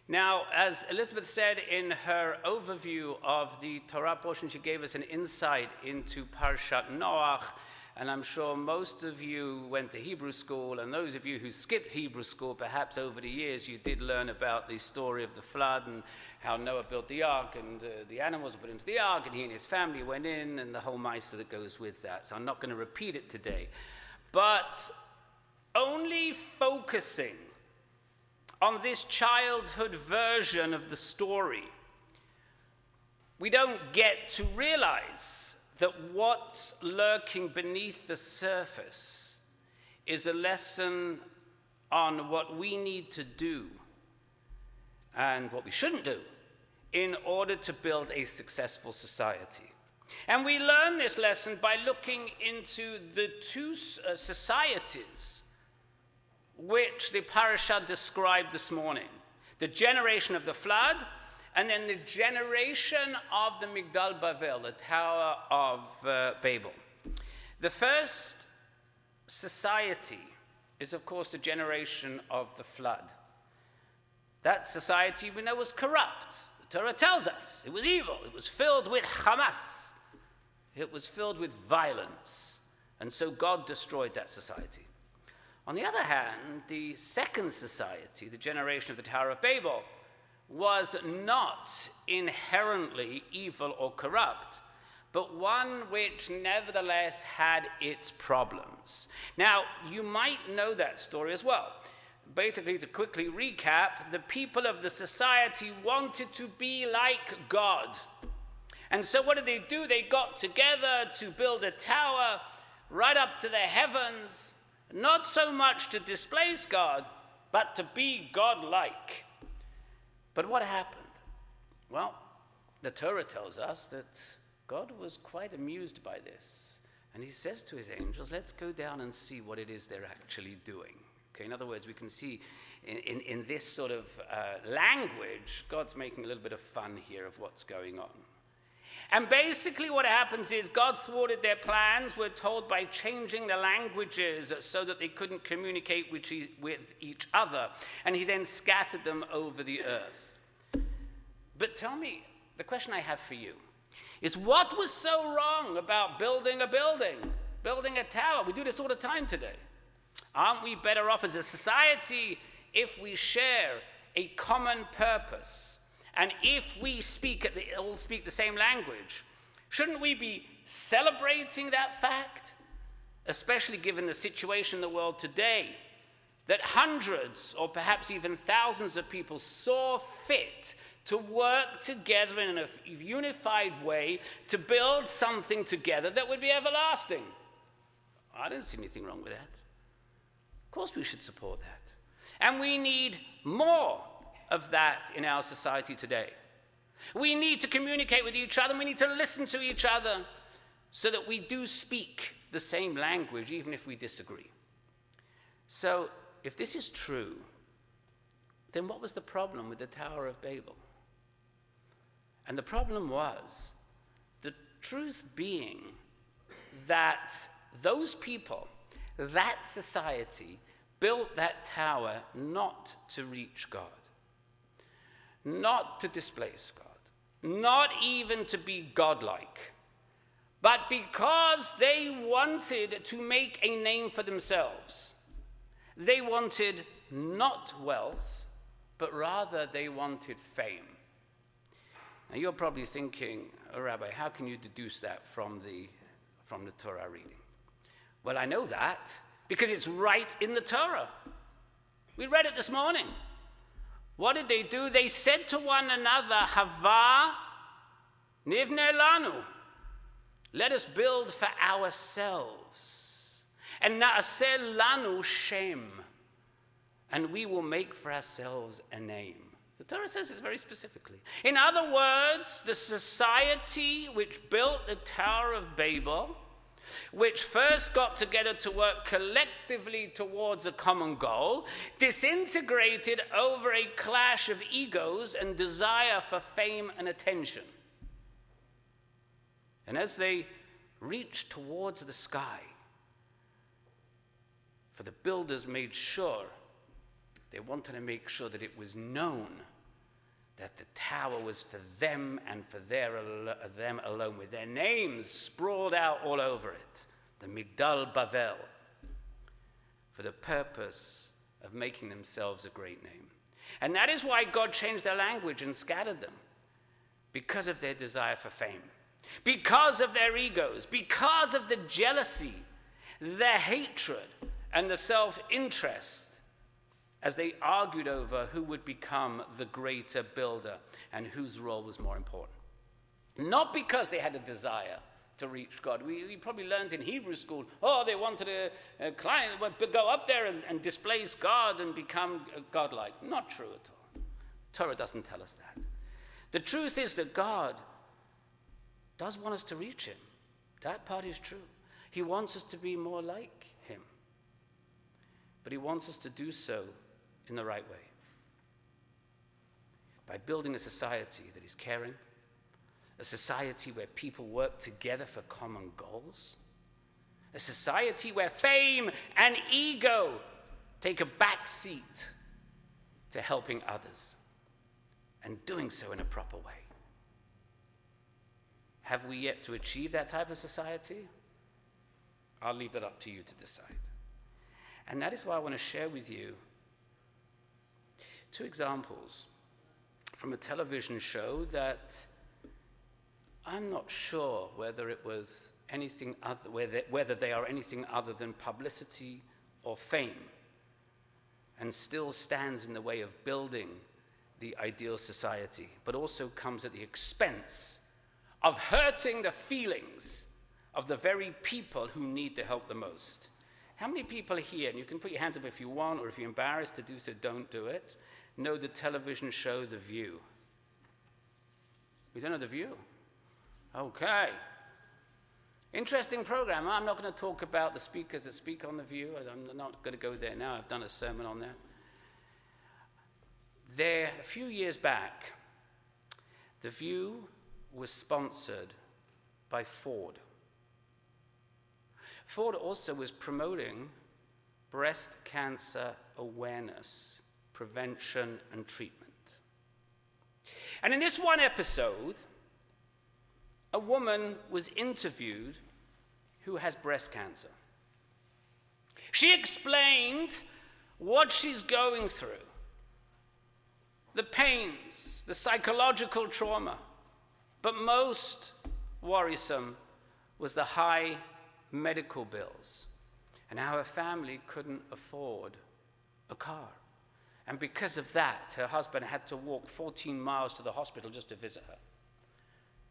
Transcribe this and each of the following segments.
Now, as Elizabeth said in her overview of the Torah portion, she gave us an insight into Parshat Noach, and I'm sure most of you went to Hebrew school, and those of you who skipped Hebrew school, perhaps over the years, you did learn about the story of the flood and how Noah built the ark, and the animals were put into the ark, and he and his family went in, and the whole mitzvah that goes with that. So I'm not going to repeat it today. But only focusing on this childhood version of the story, we don't get to realize that what's lurking beneath the surface is a lesson on what we need to do and what we shouldn't do in order to build a successful society. And we learn this lesson by looking into the two societies which the parasha described this morning. The generation of the flood, and then the generation of the Migdal Bavel, the Tower of Babel. The first society is, of course, the generation of the flood. That society we know was corrupt. The Torah tells us it was evil. It was filled with Hamas. It was filled with violence. And so God destroyed that society. On the other hand, the second society, the generation of the Tower of Babel, was not inherently evil or corrupt, but one which nevertheless had its problems. Now, you might know that story as well. Basically, to quickly recap, the people of the society wanted to be like God. And so what did they do? They got together to build a tower right up to the heavens, not so much to displace God, but to be God-like. But what happened? Well, the Torah tells us that God was quite amused by this. And he says to his angels, let's go down and see what it is they're actually doing. Okay, in other words, we can see in this sort of language, God's making a little bit of fun here of what's going on. And basically what happens is God thwarted their plans, we're told, by changing the languages so that they couldn't communicate with each other. And he then scattered them over the earth. But tell me, the question I have for you is, what was so wrong about building a building, building a tower? We do this all the time today. Aren't we better off as a society if we share a common purpose? And if we all speak the same language, shouldn't we be celebrating that fact? Especially given the situation in the world today, that hundreds or perhaps even thousands of people saw fit to work together in a unified way to build something together that would be everlasting. I don't see anything wrong with that. Of course we should support that. And we need more of that in our society today. We need to communicate with each other. We need to listen to each other so that we do speak the same language, even if we disagree. So, if this is true, then what was the problem with the Tower of Babel? And the problem was the truth being that those people, that society, built that tower not to reach God, not to displace God, not even to be godlike, but because they wanted to make a name for themselves. They wanted not wealth, but rather they wanted fame. Now you're probably thinking, oh, Rabbi, how can you deduce that from the Torah reading? Well, I know that because it's right in the Torah. We read it this morning. What did they do? They said to one another, Hava nivne lanu. Let us build for ourselves. And na'aseh lanu shem. And we will make for ourselves a name. The Torah says this very specifically. In other words, the society which built the Tower of Babel, which first got together to work collectively towards a common goal, disintegrated over a clash of egos and desire for fame and attention. And as they reached towards the sky, for the builders made sure, they wanted to make sure that it was known that the tower was for them and for them alone, with their names sprawled out all over it, the Migdal Bavel, for the purpose of making themselves a great name. And that is why God changed their language and scattered them, because of their desire for fame, because of their egos, because of the jealousy, their hatred, and the self-interest, as they argued over who would become the greater builder and whose role was more important. Not because they had a desire to reach God. We probably learned in Hebrew school, they wanted a client, go up there and displace God and become godlike. Not true at all. Torah doesn't tell us that. The truth is that God does want us to reach him. That part is true. He wants us to be more like him. But he wants us to do so in the right way. By building a society that is caring, a society where people work together for common goals, a society where fame and ego take a back seat to helping others, and doing so in a proper way. Have we yet to achieve that type of society? I'll leave that up to you to decide. And that is why I want to share with you 2 examples from a television show that I'm not sure whether it was anything other, whether they are anything other than publicity or fame, and still stands in the way of building the ideal society, but also comes at the expense of hurting the feelings of the very people who need the help the most. How many people here, and you can put your hands up if you want, or if you're embarrassed to do so, don't do it, know the television show The View? You don't know The View? Okay. Interesting program. I'm not going to talk about the speakers that speak on The View. I'm not going to go there now. I've done a sermon on that. There, a few years back, The View was sponsored by Ford. Ford also was promoting breast cancer awareness, prevention, and treatment. And in this one episode, a woman was interviewed who has breast cancer. She explained what she's going through, the pains, the psychological trauma, but most worrisome was the high medical bills and how her family couldn't afford a car. And because of that, her husband had to walk 14 miles to the hospital just to visit her.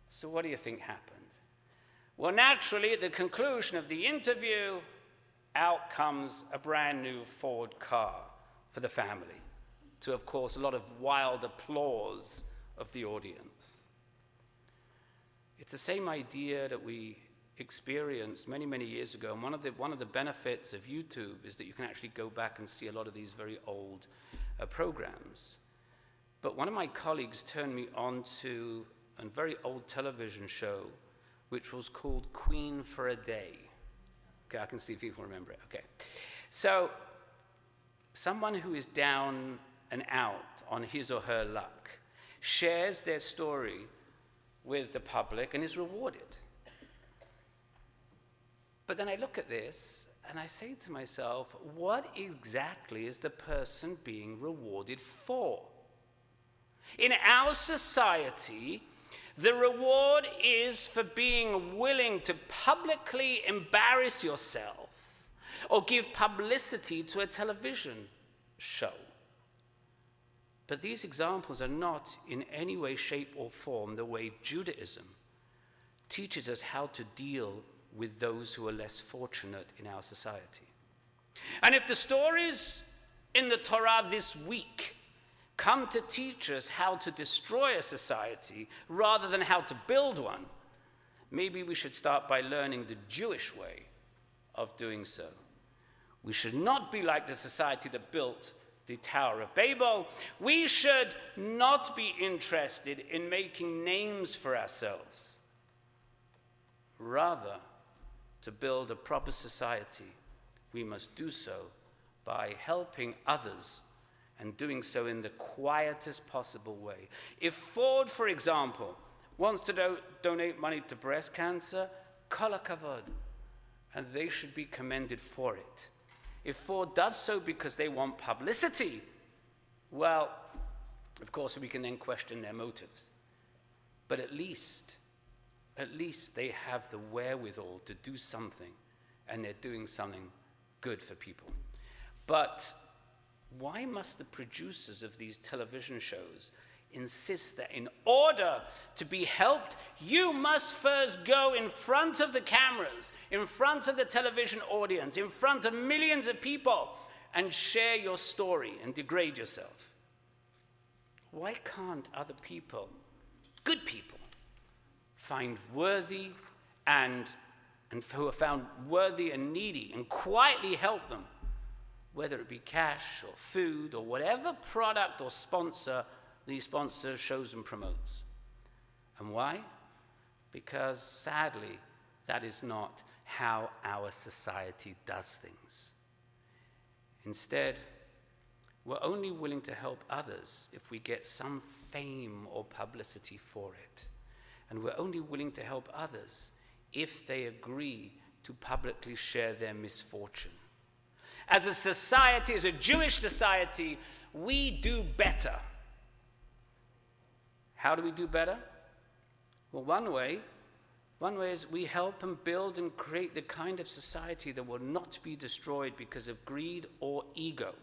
So what do you think happened? Well, naturally, at the conclusion of the interview, out comes a brand new Ford car for the family, to, of course, a lot of wild applause of the audience. It's the same idea that we experienced many, many years ago. And one of the benefits of YouTube is that you can actually go back and see a lot of these very old programs. But one of my colleagues turned me on to a very old television show which was called Queen for a Day. Okay, I can see people remember it. Okay. So someone who is down and out on his or her luck shares their story with the public and is rewarded. But then I look at this and I say to myself, what exactly is the person being rewarded for? In our society, the reward is for being willing to publicly embarrass yourself or give publicity to a television show. But these examples are not in any way, shape, or form the way Judaism teaches us how to deal with those who are less fortunate in our society. And if the stories in the Torah this week come to teach us how to destroy a society rather than how to build one, maybe we should start by learning the Jewish way of doing so. We should not be like the society that built the Tower of Babel. We should not be interested in making names for ourselves. Rather, to build a proper society, we must do so by helping others and doing so in the quietest possible way. If Ford, for example, wants to donate money to breast cancer, kol hakavod, and they should be commended for it. If Ford does so because they want publicity, well, of course we can then question their motives. But at least they have the wherewithal to do something, and they're doing something good for people. But why must the producers of these television shows insist that in order to be helped, you must first go in front of the cameras, in front of the television audience, in front of millions of people, and share your story and degrade yourself? Why can't other people, good people, find worthy and who are found worthy and needy, and quietly help them, whether it be cash or food or whatever product or sponsor the sponsor shows and promotes? And why? Because sadly, that is not how our society does things. Instead, we're only willing to help others if we get some fame or publicity for it. And we're only willing to help others if they agree to publicly share their misfortune. As a society, as a Jewish society, we do better. How do we do better? Well, one way is we help and build and create the kind of society that will not be destroyed because of greed or ego.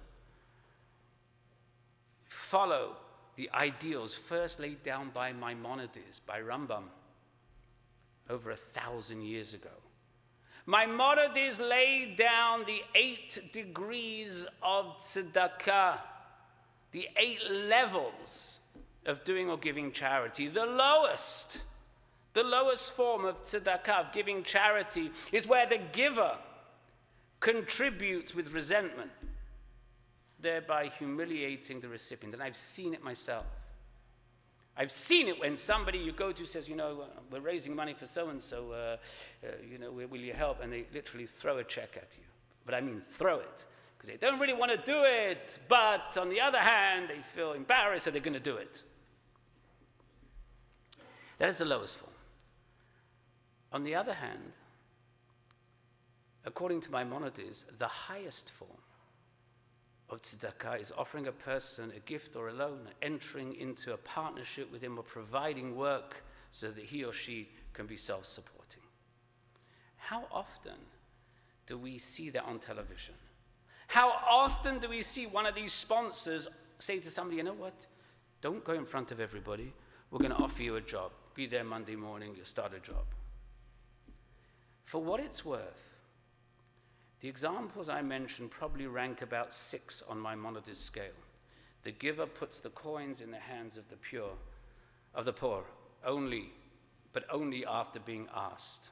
Follow the ideals first laid down by Maimonides, by Rambam, over 1,000 years ago. Maimonides laid down the 8 degrees of tzedakah, the 8 levels of doing or giving charity. The lowest form of tzedakah, of giving charity, is where the giver contributes with resentment, thereby humiliating the recipient. And I've seen it myself. I've seen it when somebody you go to says, we're raising money for so-and-so, will you help? And they literally throw a check at you. But I mean throw it, because they don't really want to do it, but on the other hand, they feel embarrassed, so they're going to do it. That is the lowest form. On the other hand, according to Maimonides, the highest form of tzedakah is offering a person a gift or a loan, entering into a partnership with him, or providing work so that he or she can be self-supporting. How often do we see that on television? How often do we see one of these sponsors say to somebody, you know what, don't go in front of everybody, we're going to offer you a job. Be there Monday morning, you'll start a job. For what it's worth, the examples I mentioned probably rank about 6 on Maimonides' scale. The giver puts the coins in the hands of the poor, but only after being asked.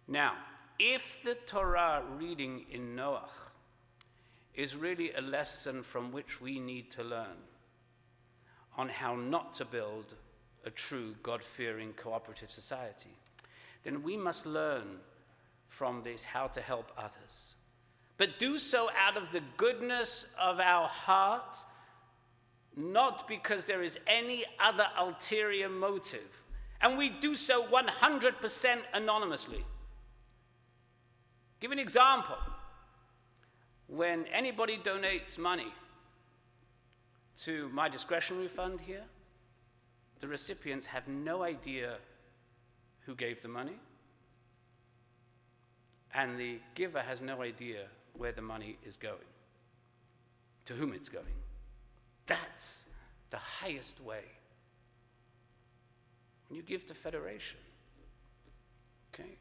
Now, if the Torah reading in Noach is really a lesson from which we need to learn on how not to build a true God-fearing cooperative society, then we must learn from this how to help others. But do so out of the goodness of our heart, not because there is any other ulterior motive. And we do so 100% anonymously. Give an example. When anybody donates money to my discretionary fund here, the recipients have no idea who gave the money, and the giver has no idea where the money is going, to whom it's going. That's the highest way. When you give to Federation, okay?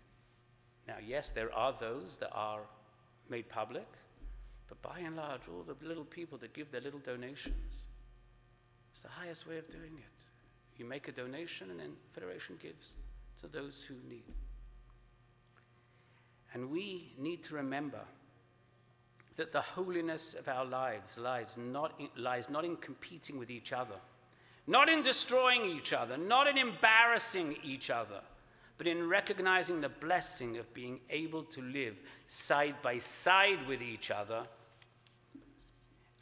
Now, yes, there are those that are made public, but by and large, all the little people that give their little donations, it's the highest way of doing it. You make a donation, and then Federation gives to those who need. And we need to remember that the holiness of our lives lies not in competing with each other, not in destroying each other, not in embarrassing each other, but in recognizing the blessing of being able to live side by side with each other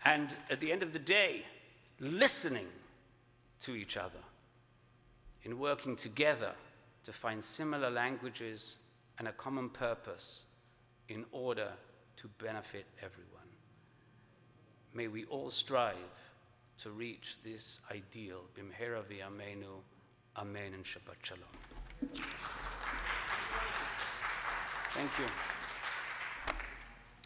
And at the end of the day, listening to each other, in working together to find similar languages and a common purpose in order to benefit everyone. May we all strive to reach this ideal. B'mehera v'yameinu. Amen and Shabbat Shalom. Thank you.